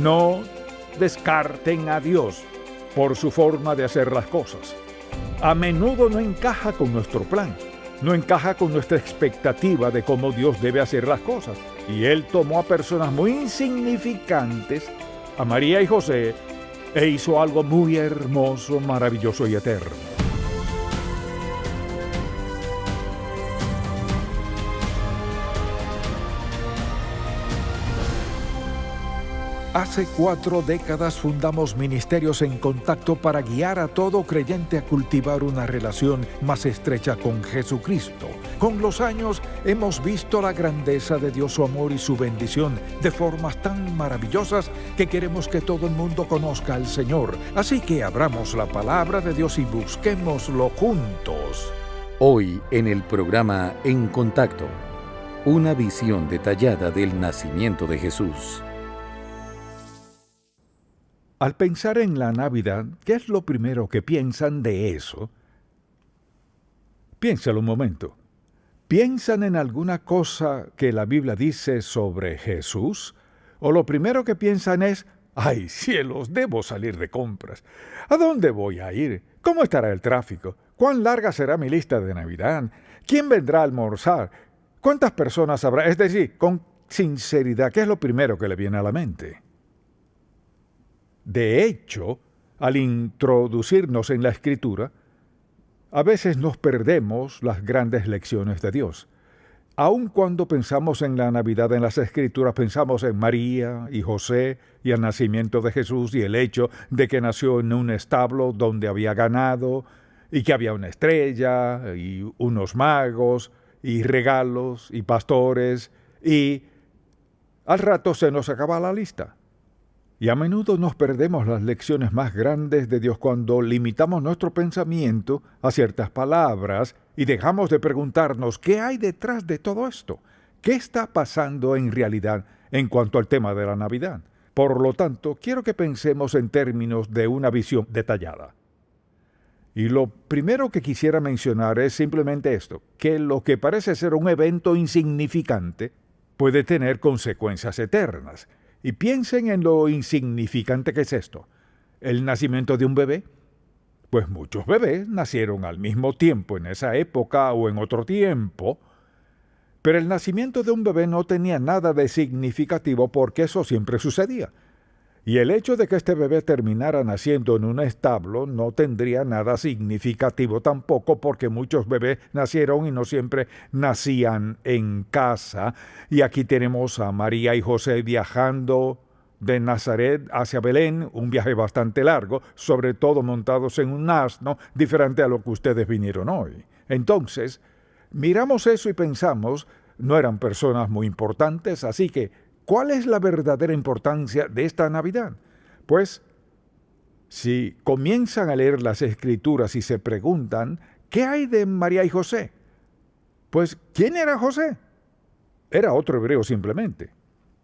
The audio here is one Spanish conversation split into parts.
No descarten a Dios por su forma de hacer las cosas. A menudo no encaja con nuestro plan, no encaja con nuestra expectativa de cómo Dios debe hacer las cosas. Y Él tomó a personas muy insignificantes, a María y José, e hizo algo muy hermoso, maravilloso y eterno. Hace 4 décadas fundamos Ministerios en Contacto para guiar a todo creyente a cultivar una relación más estrecha con Jesucristo. Con los años hemos visto la grandeza de Dios, su amor y su bendición de formas tan maravillosas que queremos que todo el mundo conozca al Señor. Así que abramos la palabra de Dios y busquémoslo juntos. Hoy en el programa En Contacto, una visión detallada del nacimiento de Jesús. Al pensar en la Navidad, ¿qué es lo primero que piensan de eso? Piénsalo un momento. ¿Piensan en alguna cosa que la Biblia dice sobre Jesús? ¿O lo primero que piensan es, ¡ay, cielos, debo salir de compras! ¿A dónde voy a ir? ¿Cómo estará el tráfico? ¿Cuán larga será mi lista de Navidad? ¿Quién vendrá a almorzar? ¿Cuántas personas habrá? Es decir, con sinceridad, ¿qué es lo primero que le viene a la mente? De hecho, al introducirnos en la Escritura, a veces nos perdemos las grandes lecciones de Dios. Aun cuando pensamos en la Navidad en las Escrituras, pensamos en María y José y el nacimiento de Jesús y el hecho de que nació en un establo donde había ganado y que había una estrella y unos magos y regalos y pastores y al rato se nos acaba la lista. Y a menudo nos perdemos las lecciones más grandes de Dios cuando limitamos nuestro pensamiento a ciertas palabras y dejamos de preguntarnos qué hay detrás de todo esto. ¿Qué está pasando en realidad en cuanto al tema de la Navidad? Por lo tanto, quiero que pensemos en términos de una visión detallada. Y lo primero que quisiera mencionar es simplemente esto, que lo que parece ser un evento insignificante puede tener consecuencias eternas. Y piensen en lo insignificante que es esto. ¿El nacimiento de un bebé? Pues muchos bebés nacieron al mismo tiempo en esa época o en otro tiempo, pero el nacimiento de un bebé no tenía nada de significativo porque eso siempre sucedía. Y el hecho de que este bebé terminara naciendo en un establo no tendría nada significativo tampoco porque muchos bebés nacieron y no siempre nacían en casa. Y aquí tenemos a María y José viajando de Nazaret hacia Belén, un viaje bastante largo, sobre todo montados en un asno, diferente a lo que ustedes vinieron hoy. Entonces, miramos eso y pensamos, no eran personas muy importantes, así que ¿cuál es la verdadera importancia de esta Navidad? Pues, si comienzan a leer las Escrituras y se preguntan, ¿qué hay de María y José? Pues, ¿quién era José? Era otro hebreo simplemente.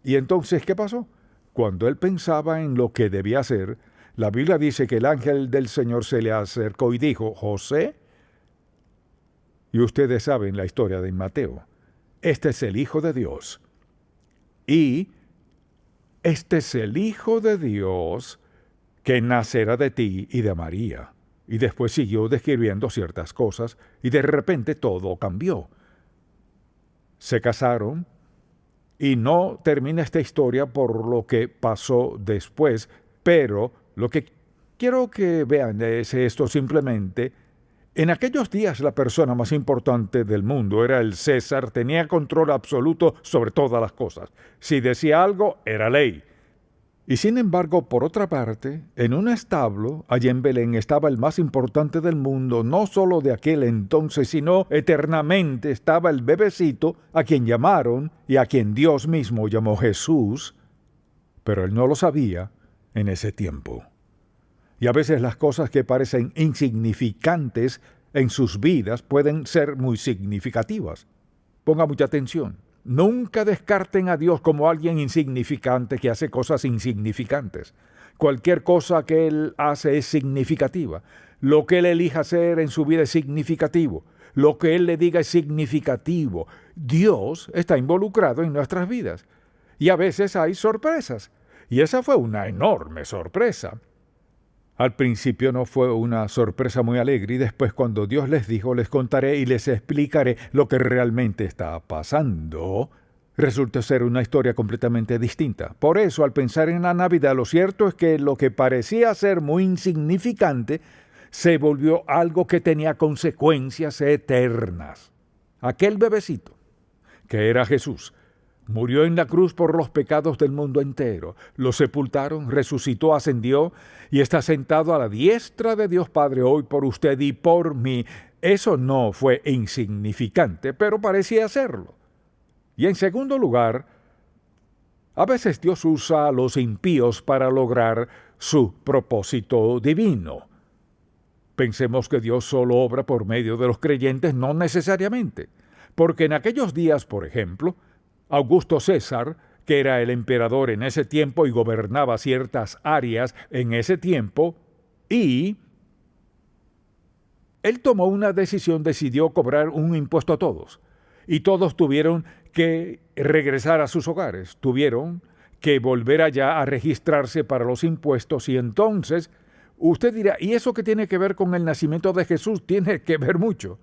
¿Y entonces qué pasó? Cuando él pensaba en lo que debía hacer, la Biblia dice que el ángel del Señor se le acercó y dijo, José, y ustedes saben la historia de Mateo, este es el Hijo de Dios. Y este es el Hijo de Dios que nacerá de ti y de María. Y después siguió describiendo ciertas cosas y de repente todo cambió. Se casaron y no termina esta historia por lo que pasó después, pero lo que quiero que vean es esto simplemente. En aquellos días la persona más importante del mundo era el César, tenía control absoluto sobre todas las cosas. Si decía algo, era ley. Y sin embargo, por otra parte, en un establo, allí en Belén, estaba el más importante del mundo, no solo de aquel entonces, sino eternamente estaba el bebecito a quien llamaron y a quien Dios mismo llamó Jesús, pero él no lo sabía en ese tiempo. Y a veces las cosas que parecen insignificantes en sus vidas pueden ser muy significativas. Ponga mucha atención. Nunca descarten a Dios como alguien insignificante que hace cosas insignificantes. Cualquier cosa que Él hace es significativa. Lo que Él elija hacer en su vida es significativo. Lo que Él le diga es significativo. Dios está involucrado en nuestras vidas. Y a veces hay sorpresas. Y esa fue una enorme sorpresa. Al principio no fue una sorpresa muy alegre y después cuando Dios les dijo, les contaré y les explicaré lo que realmente está pasando, resulta ser una historia completamente distinta. Por eso, al pensar en la Navidad, lo cierto es que lo que parecía ser muy insignificante se volvió algo que tenía consecuencias eternas. Aquel bebecito, que era Jesús, murió en la cruz por los pecados del mundo entero. Lo sepultaron, resucitó, ascendió y está sentado a la diestra de Dios Padre hoy por usted y por mí. Eso no fue insignificante, pero parecía serlo. Y en segundo lugar, a veces Dios usa a los impíos para lograr su propósito divino. Pensemos que Dios solo obra por medio de los creyentes, no necesariamente, porque en aquellos días, por ejemplo, Augusto César, que era el emperador en ese tiempo y gobernaba ciertas áreas en ese tiempo, y él tomó una decisión, decidió cobrar un impuesto a todos. Y todos tuvieron que regresar a sus hogares, tuvieron que volver allá a registrarse para los impuestos y entonces usted dirá, ¿y eso qué tiene que ver con el nacimiento de Jesús? Tiene que ver mucho.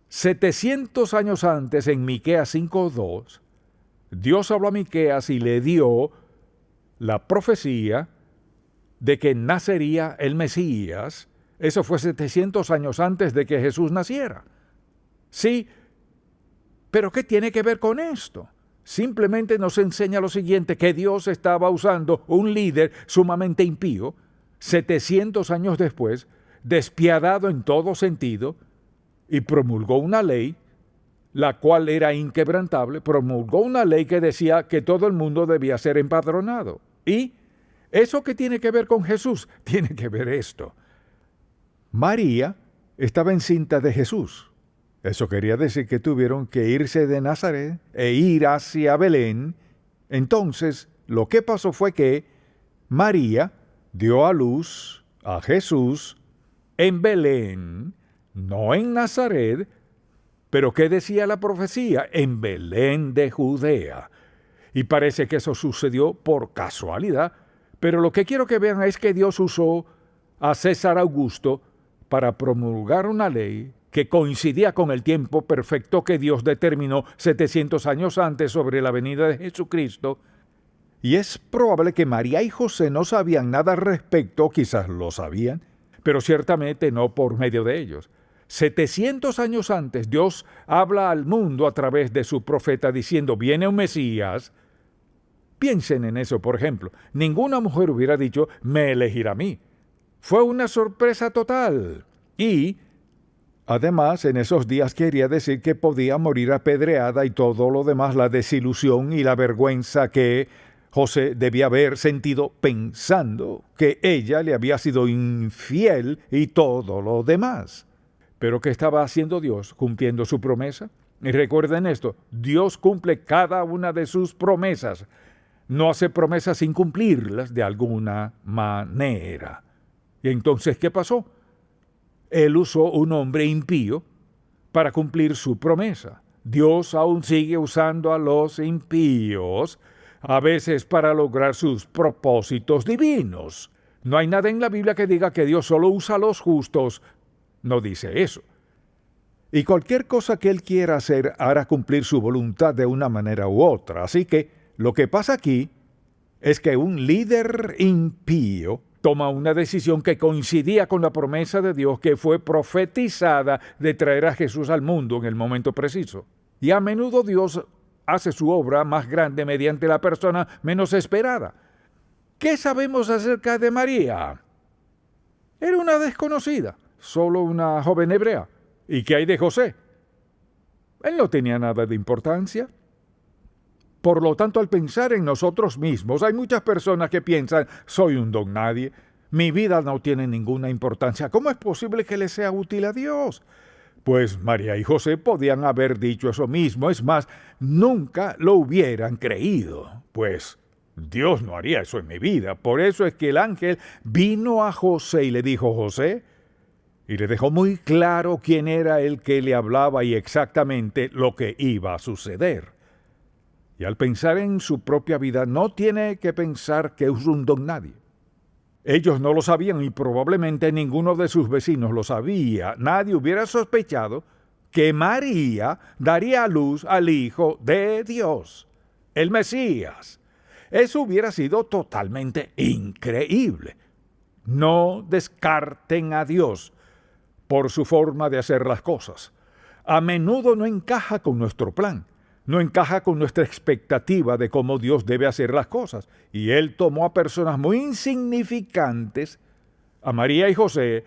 700 años antes, en Miqueas 5:2, Dios habló a Miqueas y le dio la profecía de que nacería el Mesías. Eso fue 700 años antes de que Jesús naciera. Sí, pero ¿qué tiene que ver con esto? Simplemente nos enseña lo siguiente, que Dios estaba usando un líder sumamente impío, 700 años después, despiadado en todo sentido, y promulgó una ley, la cual era inquebrantable, promulgó una ley que decía que todo el mundo debía ser empadronado. ¿Y eso qué tiene que ver con Jesús? Tiene que ver esto. María estaba encinta de Jesús. Eso quería decir que tuvieron que irse de Nazaret e ir hacia Belén. Entonces, lo que pasó fue que María dio a luz a Jesús en Belén, no en Nazaret, pero ¿qué decía la profecía? En Belén de Judea. Y parece que eso sucedió por casualidad, pero lo que quiero que vean es que Dios usó a César Augusto para promulgar una ley que coincidía con el tiempo perfecto que Dios determinó 700 años antes sobre la venida de Jesucristo. Y es probable que María y José no sabían nada al respecto, quizás lo sabían, pero ciertamente no por medio de ellos. 700 años antes, Dios habla al mundo a través de su profeta diciendo, viene un Mesías. Piensen en eso, por ejemplo. Ninguna mujer hubiera dicho, me elegirá a mí. Fue una sorpresa total. Y además, en esos días quería decir que podía morir apedreada y todo lo demás, la desilusión y la vergüenza que José debía haber sentido pensando que ella le había sido infiel y todo lo demás. Pero ¿qué estaba haciendo Dios? Cumpliendo su promesa. Y recuerden esto, Dios cumple cada una de sus promesas. No hace promesas sin cumplirlas de alguna manera. Y entonces, ¿qué pasó? Él usó un hombre impío para cumplir su promesa. Dios aún sigue usando a los impíos, a veces para lograr sus propósitos divinos. No hay nada en la Biblia que diga que Dios solo usa a los justos. No dice eso. Y cualquier cosa que Él quiera hacer hará cumplir su voluntad de una manera u otra. Así que lo que pasa aquí es que un líder impío toma una decisión que coincidía con la promesa de Dios que fue profetizada de traer a Jesús al mundo en el momento preciso. Y a menudo Dios hace su obra más grande mediante la persona menos esperada. ¿Qué sabemos acerca de María? Era una desconocida, solo una joven hebrea. ¿Y qué hay de José? Él no tenía nada de importancia. Por lo tanto, al pensar en nosotros mismos, hay muchas personas que piensan, soy un don nadie, mi vida no tiene ninguna importancia. ¿Cómo es posible que le sea útil a Dios? Pues María y José podían haber dicho eso mismo, es más, nunca lo hubieran creído, pues Dios no haría eso en mi vida. Por eso es que el ángel vino a José y le dijo, José, y le dejó muy claro quién era el que le hablaba y exactamente lo que iba a suceder. Y al pensar en su propia vida, no tiene que pensar que es un don nadie. Ellos no lo sabían y probablemente ninguno de sus vecinos lo sabía. Nadie hubiera sospechado que María daría a luz al Hijo de Dios, el Mesías. Eso hubiera sido totalmente increíble. No descarten a Dios por su forma de hacer las cosas. A menudo no encaja con nuestro plan, no encaja con nuestra expectativa de cómo Dios debe hacer las cosas. Y Él tomó a personas muy insignificantes, a María y José,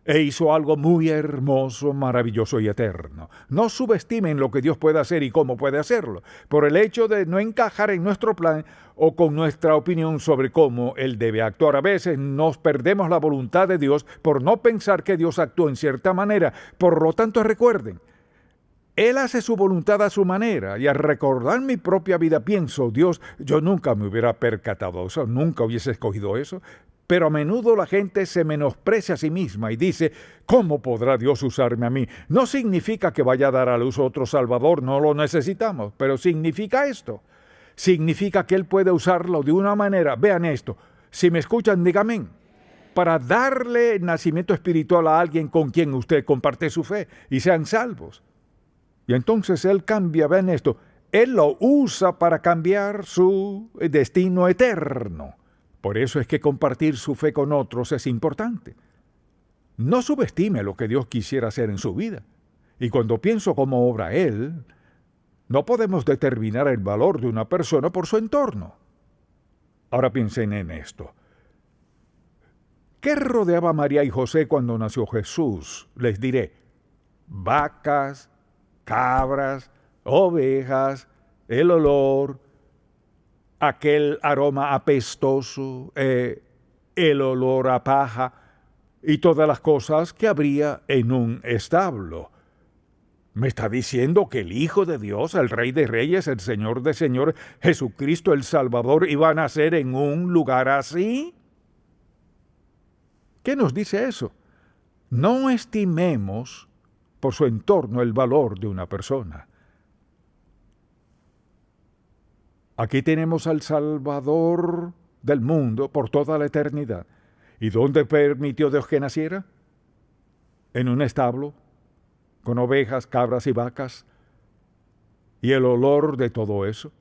e hizo algo muy hermoso, maravilloso y eterno. No subestimen lo que Dios puede hacer y cómo puede hacerlo, por el hecho de no encajar en nuestro plan o con nuestra opinión sobre cómo Él debe actuar. A veces nos perdemos la voluntad de Dios por no pensar que Dios actúa en cierta manera. Por lo tanto, recuerden, Él hace su voluntad a su manera, y al recordar mi propia vida pienso, Dios, yo nunca me hubiera percatado de eso, nunca hubiese escogido eso. Pero a menudo la gente se menosprecia a sí misma y dice, ¿cómo podrá Dios usarme a mí? No significa que vaya a dar a luz otro Salvador, no lo necesitamos, pero significa esto. Significa que Él puede usarlo de una manera, vean esto, si me escuchan, díganme, para darle nacimiento espiritual a alguien con quien usted comparte su fe y sean salvos. Y entonces Él cambia, vean esto, Él lo usa para cambiar su destino eterno. Por eso es que compartir su fe con otros es importante. No subestime lo que Dios quisiera hacer en su vida. Y cuando pienso cómo obra Él, no podemos determinar el valor de una persona por su entorno. Ahora piensen en esto. ¿Qué rodeaba a María y José cuando nació Jesús? Les diré, vacas, cabras, ovejas, el olor, aquel aroma apestoso, el olor a paja y todas las cosas que habría en un establo. ¿Me está diciendo que el Hijo de Dios, el Rey de Reyes, el Señor de Señores, Jesucristo el Salvador, iba a nacer en un lugar así? ¿Qué nos dice eso? No estimemos por su entorno el valor de una persona. Aquí tenemos al Salvador del mundo por toda la eternidad. ¿Y dónde permitió Dios que naciera? En un establo, con ovejas, cabras y vacas. Y el olor de todo eso.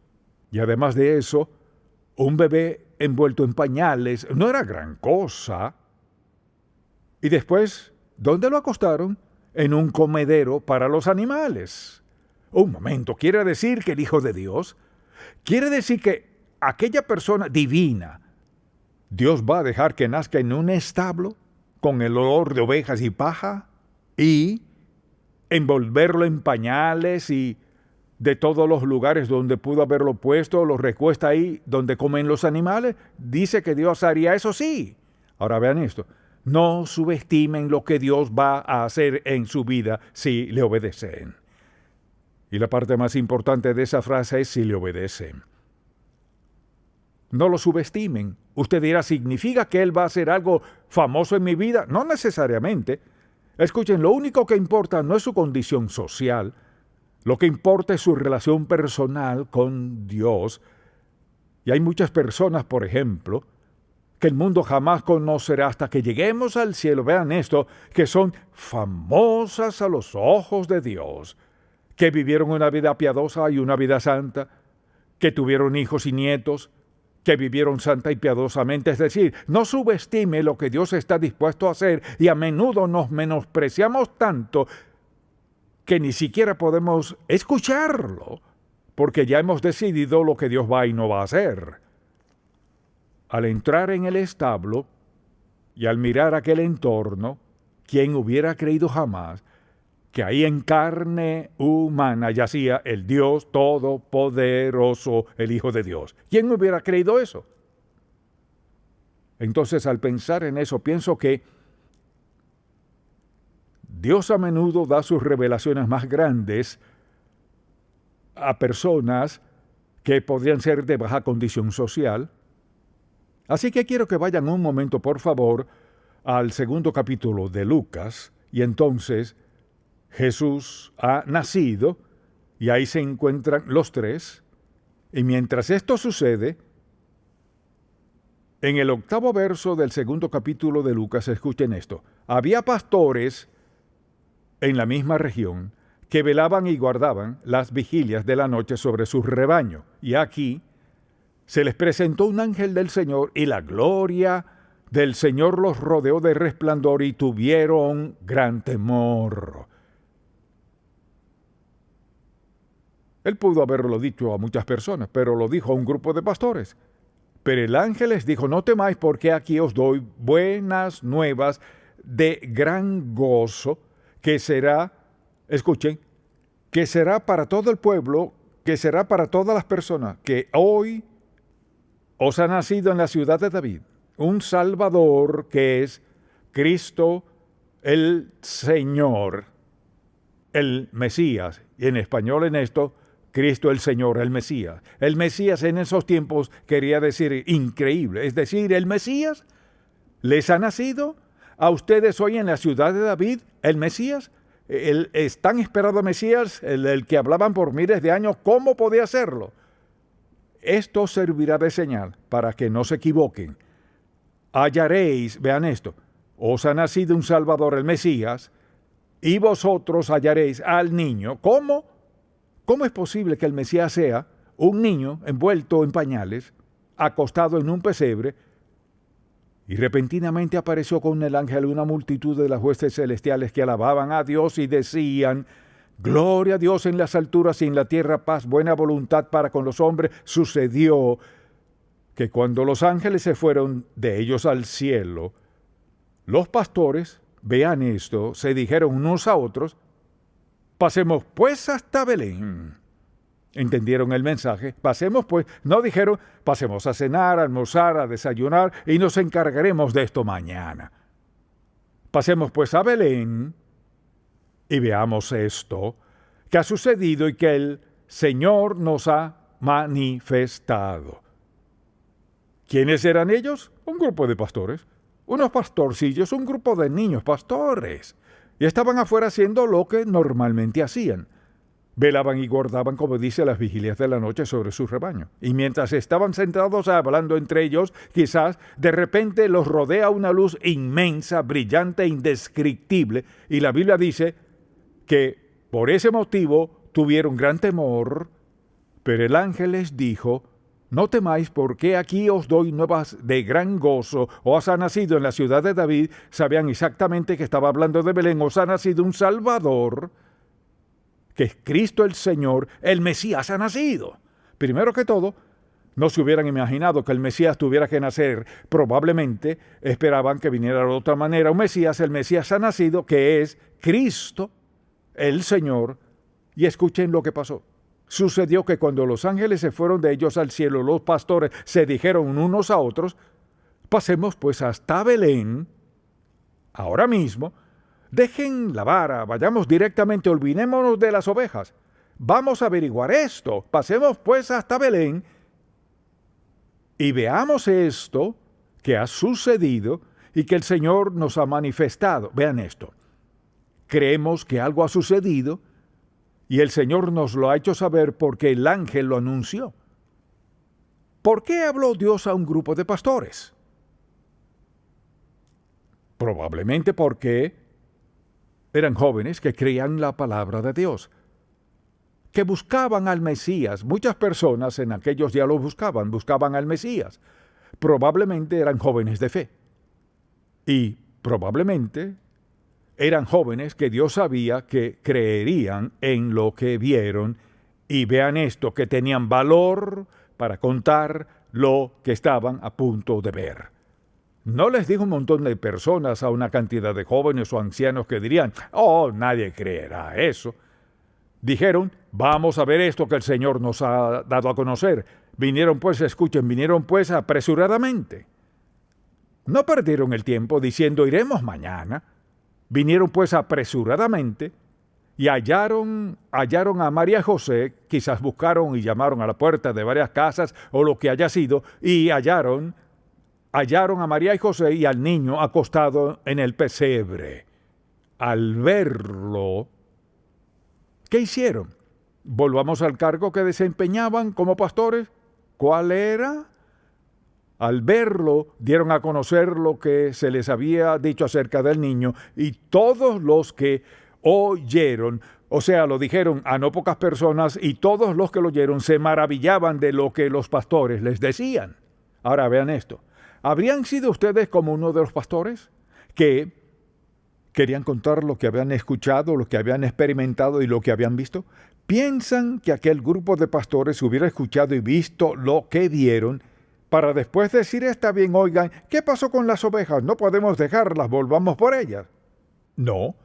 Y además de eso, un bebé envuelto en pañales no era gran cosa. Y después, ¿dónde lo acostaron? En un comedero para los animales. Un momento, ¿quiere decir que el Hijo de Dios? Quiere decir que aquella persona divina, Dios va a dejar que nazca en un establo con el olor de ovejas y paja y envolverlo en pañales y de todos los lugares donde pudo haberlo puesto, lo recuesta ahí donde comen los animales. Dice que Dios haría eso, sí. Ahora vean esto. No subestimen lo que Dios va a hacer en su vida si le obedecen. Y la parte más importante de esa frase es si le obedecen. No lo subestimen. Usted dirá, ¿significa que Él va a hacer algo famoso en mi vida? No necesariamente. Escuchen, lo único que importa no es su condición social. Lo que importa es su relación personal con Dios. Y hay muchas personas, por ejemplo, que el mundo jamás conocerá hasta que lleguemos al cielo. Vean esto, que son famosas a los ojos de Dios, que vivieron una vida piadosa y una vida santa, que tuvieron hijos y nietos, que vivieron santa y piadosamente. Es decir, no subestime lo que Dios está dispuesto a hacer, y a menudo nos menospreciamos tanto que ni siquiera podemos escucharlo, porque ya hemos decidido lo que Dios va y no va a hacer. Al entrar en el establo y al mirar aquel entorno, ¿quién hubiera creído jamás que ahí en carne humana yacía el Dios Todopoderoso, el Hijo de Dios? ¿Quién hubiera creído eso? Entonces, al pensar en eso, pienso que Dios a menudo da sus revelaciones más grandes a personas que podrían ser de baja condición social. Así que quiero que vayan un momento, por favor, al 2º capítulo de Lucas, y entonces Jesús ha nacido, y ahí se encuentran los tres, Y mientras esto sucede, en el 8º verso del 2º capítulo de Lucas, escuchen esto. Había pastores en la misma región que velaban y guardaban las vigilias de la noche sobre su rebaño. Y aquí se les presentó un ángel del Señor y la gloria del Señor los rodeó de resplandor y tuvieron gran temor. Él pudo haberlo dicho a muchas personas, pero lo dijo a un grupo de pastores. Pero el ángel les dijo, no temáis porque aquí os doy buenas nuevas de gran gozo, que será, escuchen, que será para todo el pueblo, que será para todas las personas, que hoy os ha nacido en la ciudad de David un Salvador que es Cristo el Señor, el Mesías. Y en español en esto, Cristo el Señor, el Mesías. El Mesías en esos tiempos quería decir increíble. Es decir, el Mesías les ha nacido a ustedes hoy en la ciudad de David, el Mesías. El tan esperado Mesías, el que hablaban por miles de años. ¿Cómo podía hacerlo? Esto servirá de señal para que no se equivoquen. Hallaréis, vean esto, os ha nacido un Salvador, el Mesías, y vosotros hallaréis al niño. ¿Cómo? ¿Cómo es posible que el Mesías sea un niño envuelto en pañales, acostado en un pesebre? Y repentinamente apareció con el ángel una multitud de las huestes celestiales que alababan a Dios y decían, gloria a Dios en las alturas y en la tierra paz, buena voluntad para con los hombres. Sucedió que cuando los ángeles se fueron de ellos al cielo, los pastores, vean esto, se dijeron unos a otros, pasemos pues hasta Belén. ¿Entendieron el mensaje? Pasemos pues, no dijeron, pasemos a cenar, a almorzar, a desayunar y nos encargaremos de esto mañana. Pasemos pues a Belén y veamos esto que ha sucedido y que el Señor nos ha manifestado. ¿Quiénes eran ellos? Un grupo de pastores, unos pastorcillos, un grupo de niños pastores. Y estaban afuera haciendo lo que normalmente hacían. Velaban y guardaban, como dice, las vigilias de la noche sobre su rebaño. Y mientras estaban sentados hablando entre ellos, quizás de repente los rodea una luz inmensa, brillante e indescriptible. Y la Biblia dice que por ese motivo tuvieron gran temor. Pero el ángel les dijo, no temáis porque aquí os doy nuevas de gran gozo. Os ha nacido en la ciudad de David. Sabían exactamente que estaba hablando de Belén. Os ha nacido un Salvador, que es Cristo el Señor. El Mesías ha nacido. Primero que todo, no se hubieran imaginado que el Mesías tuviera que nacer. Probablemente esperaban que viniera de otra manera un Mesías. El Mesías ha nacido, que es Cristo el Señor. Y escuchen lo que pasó. Sucedió que cuando los ángeles se fueron de ellos al cielo, los pastores se dijeron unos a otros, pasemos pues hasta Belén, ahora mismo, dejen la vara, vayamos directamente, olvidémonos de las ovejas, vamos a averiguar esto, pasemos pues hasta Belén y veamos esto que ha sucedido y que el Señor nos ha manifestado. Vean esto, creemos que algo ha sucedido, y el Señor nos lo ha hecho saber porque el ángel lo anunció. ¿Por qué habló Dios a un grupo de pastores? Probablemente porque eran jóvenes que creían la palabra de Dios, que buscaban al Mesías. Muchas personas en aquellos días lo buscaban al Mesías. Probablemente eran jóvenes de fe. Y probablemente eran jóvenes que Dios sabía que creerían en lo que vieron y vean esto, que tenían valor para contar lo que estaban a punto de ver. No les dijo un montón de personas a una cantidad de jóvenes o ancianos que dirían, oh, nadie creerá eso. Dijeron, vamos a ver esto que el Señor nos ha dado a conocer. Vinieron pues, escuchen, vinieron pues apresuradamente. No perdieron el tiempo diciendo, iremos mañana. Vinieron pues apresuradamente y hallaron a María y José, quizás buscaron y llamaron a la puerta de varias casas o lo que haya sido, y hallaron a María y José y al niño acostado en el pesebre. Al verlo, ¿qué hicieron? Volvamos al cargo que desempeñaban como pastores. ¿Cuál era? Al verlo, dieron a conocer lo que se les había dicho acerca del niño, y todos los que oyeron, o sea, lo dijeron a no pocas personas, y todos los que lo oyeron se maravillaban de lo que los pastores les decían. Ahora vean esto. ¿Habrían sido ustedes como uno de los pastores que querían contar lo que habían escuchado, lo que habían experimentado y lo que habían visto? ¿Piensan que aquel grupo de pastores hubiera escuchado y visto lo que vieron para después decir: está bien, oigan, ¿qué pasó con las ovejas? No podemos dejarlas, volvamos por ellas? No,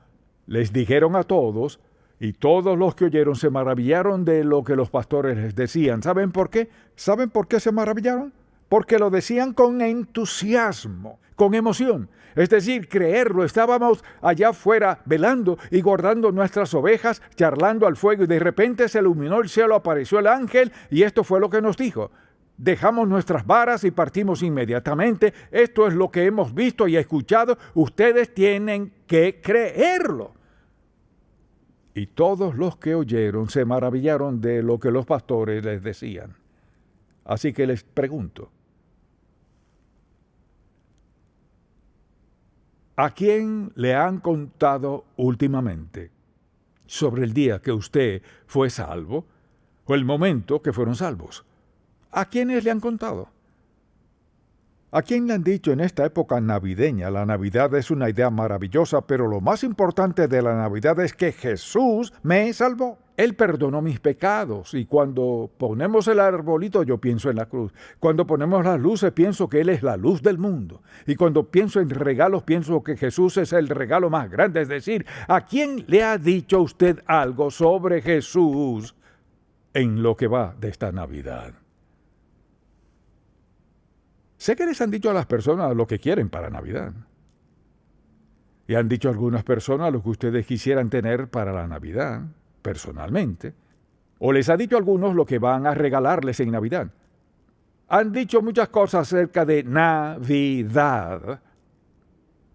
les dijeron a todos, y todos los que oyeron se maravillaron de lo que los pastores les decían. ¿Saben por qué? ¿Saben por qué se maravillaron? Porque lo decían con entusiasmo, con emoción. Es decir, creerlo. Estábamos allá afuera velando y guardando nuestras ovejas, charlando al fuego, y de repente se iluminó el cielo, apareció el ángel, y esto fue lo que nos dijo: dejamos nuestras varas y partimos inmediatamente. Esto es lo que hemos visto y escuchado. Ustedes tienen que creerlo. Y todos los que oyeron se maravillaron de lo que los pastores les decían. Así que les pregunto, ¿a quién le han contado últimamente sobre el día que usted fue salvo o el momento que fueron salvos? ¿A quiénes le han contado? ¿A quién le han dicho en esta época navideña? La Navidad es una idea maravillosa, pero lo más importante de la Navidad es que Jesús me salvó. Él perdonó mis pecados, y cuando ponemos el arbolito yo pienso en la cruz. Cuando ponemos las luces pienso que Él es la luz del mundo. Y cuando pienso en regalos pienso que Jesús es el regalo más grande. Es decir, ¿a quién le ha dicho usted algo sobre Jesús en lo que va de esta Navidad? Sé que les han dicho a las personas lo que quieren para Navidad. Y han dicho a algunas personas lo que ustedes quisieran tener para la Navidad, personalmente. O les ha dicho a algunos lo que van a regalarles en Navidad. Han dicho muchas cosas acerca de Navidad.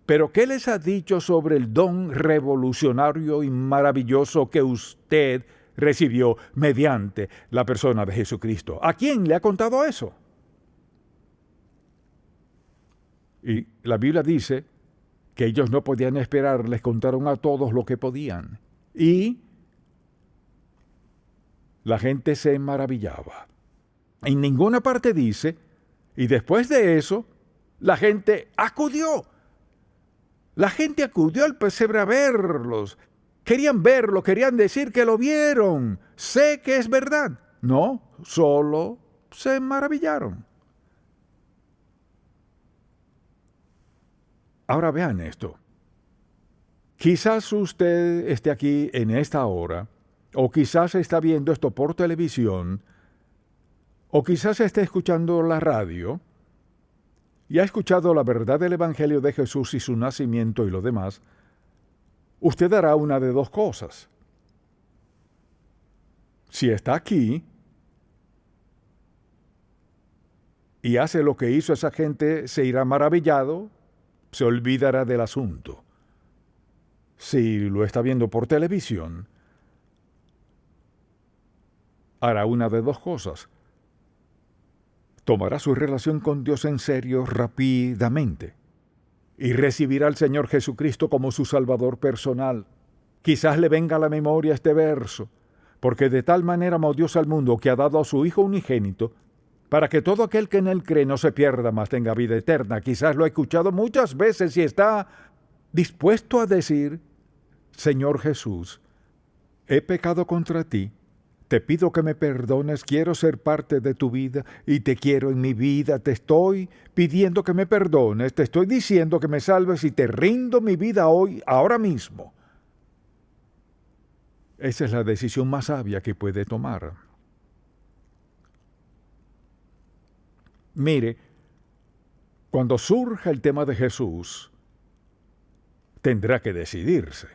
Pero ¿qué les ha dicho sobre el don revolucionario y maravilloso que usted recibió mediante la persona de Jesucristo? ¿A quién le ha contado eso? Y la Biblia dice que ellos no podían esperar, les contaron a todos lo que podían. Y la gente se maravillaba. En ninguna parte dice, y después de eso, la gente acudió. La gente acudió al pesebre a verlos. Querían verlo, querían decir que lo vieron. Sé que es verdad. No, solo se maravillaron. Ahora vean esto. Quizás usted esté aquí en esta hora, o quizás está viendo esto por televisión, o quizás esté escuchando la radio, y ha escuchado la verdad del Evangelio de Jesús y su nacimiento y lo demás. Usted hará una de dos cosas. Si está aquí y hace lo que hizo esa gente, se irá maravillado, se olvidará del asunto. Si lo está viendo por televisión, hará una de dos cosas. Tomará su relación con Dios en serio rápidamente y recibirá al Señor Jesucristo como su Salvador personal. Quizás le venga a la memoria este verso: porque de tal manera amó Dios al mundo que ha dado a su Hijo unigénito, para que todo aquel que en Él cree no se pierda, mas tenga vida eterna. Quizás lo ha escuchado muchas veces y está dispuesto a decir: Señor Jesús, he pecado contra ti, te pido que me perdones, quiero ser parte de tu vida y te quiero en mi vida, te estoy pidiendo que me perdones, te estoy diciendo que me salves y te rindo mi vida hoy, ahora mismo. Esa es la decisión más sabia que puede tomar. Mire, cuando surja el tema de Jesús, tendrá que decidirse.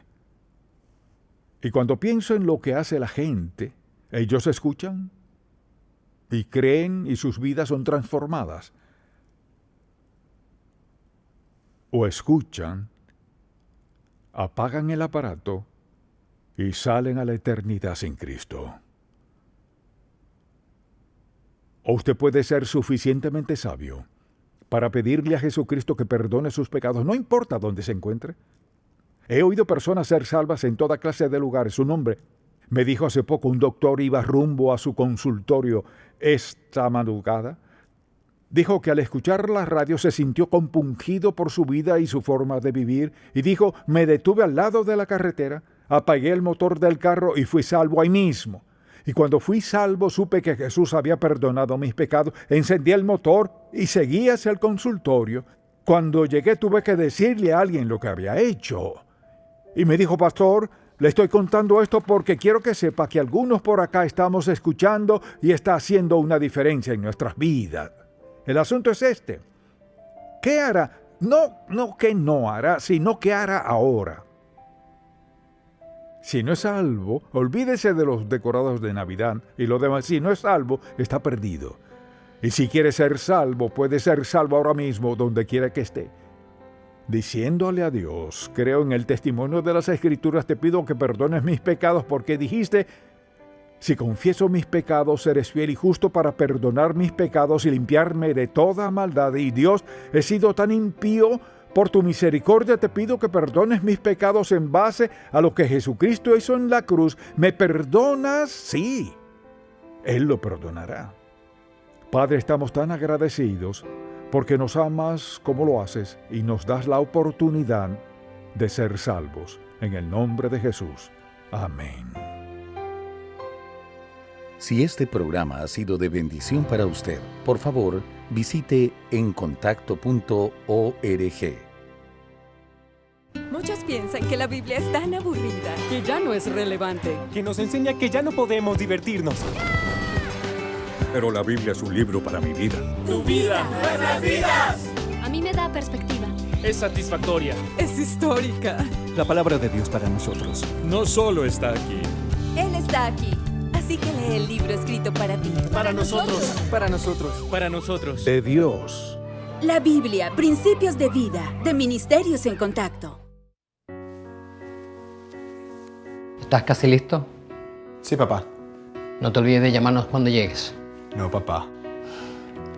Y cuando pienso en lo que hace la gente, ellos escuchan y creen y sus vidas son transformadas. O escuchan, apagan el aparato y salen a la eternidad sin Cristo. O usted puede ser suficientemente sabio para pedirle a Jesucristo que perdone sus pecados, no importa dónde se encuentre. He oído personas ser salvas en toda clase de lugares. Un hombre me dijo hace poco, un doctor iba rumbo a su consultorio esta madrugada. Dijo que al escuchar la radio se sintió compungido por su vida y su forma de vivir, y dijo, me detuve al lado de la carretera, apagué el motor del carro y fui salvo ahí mismo. Y cuando fui salvo supe que Jesús había perdonado mis pecados, encendí el motor y seguí hacia el consultorio. Cuando llegué tuve que decirle a alguien lo que había hecho. Y me dijo, pastor, le estoy contando esto porque quiero que sepa que algunos por acá estamos escuchando y está haciendo una diferencia en nuestras vidas. El asunto es este. ¿Qué hará? No que no hará, sino qué hará ahora. Si no es salvo, olvídese de los decorados de Navidad y lo demás. Si no es salvo, está perdido. Y si quiere ser salvo, puede ser salvo ahora mismo, donde quiera que esté. Diciéndole a Dios, creo en el testimonio de las Escrituras, te pido que perdones mis pecados, porque dijiste, si confieso mis pecados, eres fiel y justo para perdonar mis pecados y limpiarme de toda maldad. Y Dios, he sido tan impío, por tu misericordia te pido que perdones mis pecados en base a lo que Jesucristo hizo en la cruz. ¿Me perdonas? Sí, Él lo perdonará. Padre, estamos tan agradecidos porque nos amas como lo haces y nos das la oportunidad de ser salvos. En el nombre de Jesús. Amén. Si este programa ha sido de bendición para usted, por favor, visite encontacto.org. Muchos piensan que la Biblia es tan aburrida, que ya no es relevante, que nos enseña que ya no podemos divertirnos. Pero la Biblia es un libro para mi vida. ¡Tu vida! ¡Nuestras vidas! A mí me da perspectiva. Es satisfactoria. es histórica. La palabra de Dios para nosotros. No solo está aquí. Él está aquí, así que lee el libro escrito para ti. Para nosotros. Para nosotros. Para nosotros. De Dios. La Biblia, Principios de Vida, de Ministerios en Contacto. ¿Estás casi listo? Sí, papá. No te olvides de llamarnos cuando llegues. No, papá.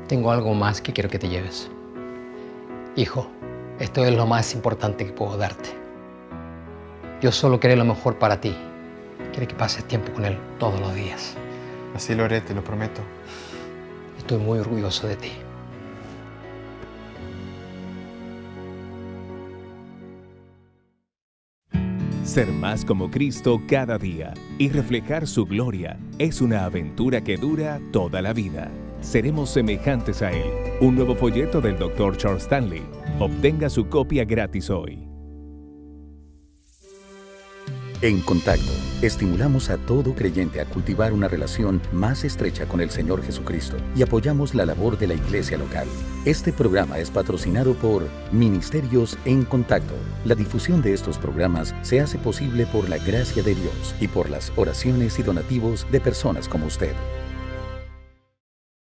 Tengo algo más que quiero que te lleves. Hijo, esto es lo más importante que puedo darte. Dios solo quiere lo mejor para ti. Quiere que pases tiempo con Él todos los días. Así lo haré, te lo prometo. Estoy muy orgulloso de ti. Ser más como Cristo cada día y reflejar su gloria es una aventura que dura toda la vida. Seremos semejantes a Él. Un nuevo folleto del Dr. Charles Stanley. Obtenga su copia gratis hoy. En Contacto, estimulamos a todo creyente a cultivar una relación más estrecha con el Señor Jesucristo y apoyamos la labor de la iglesia local. Este programa es patrocinado por Ministerios en Contacto. La difusión de estos programas se hace posible por la gracia de Dios y por las oraciones y donativos de personas como usted.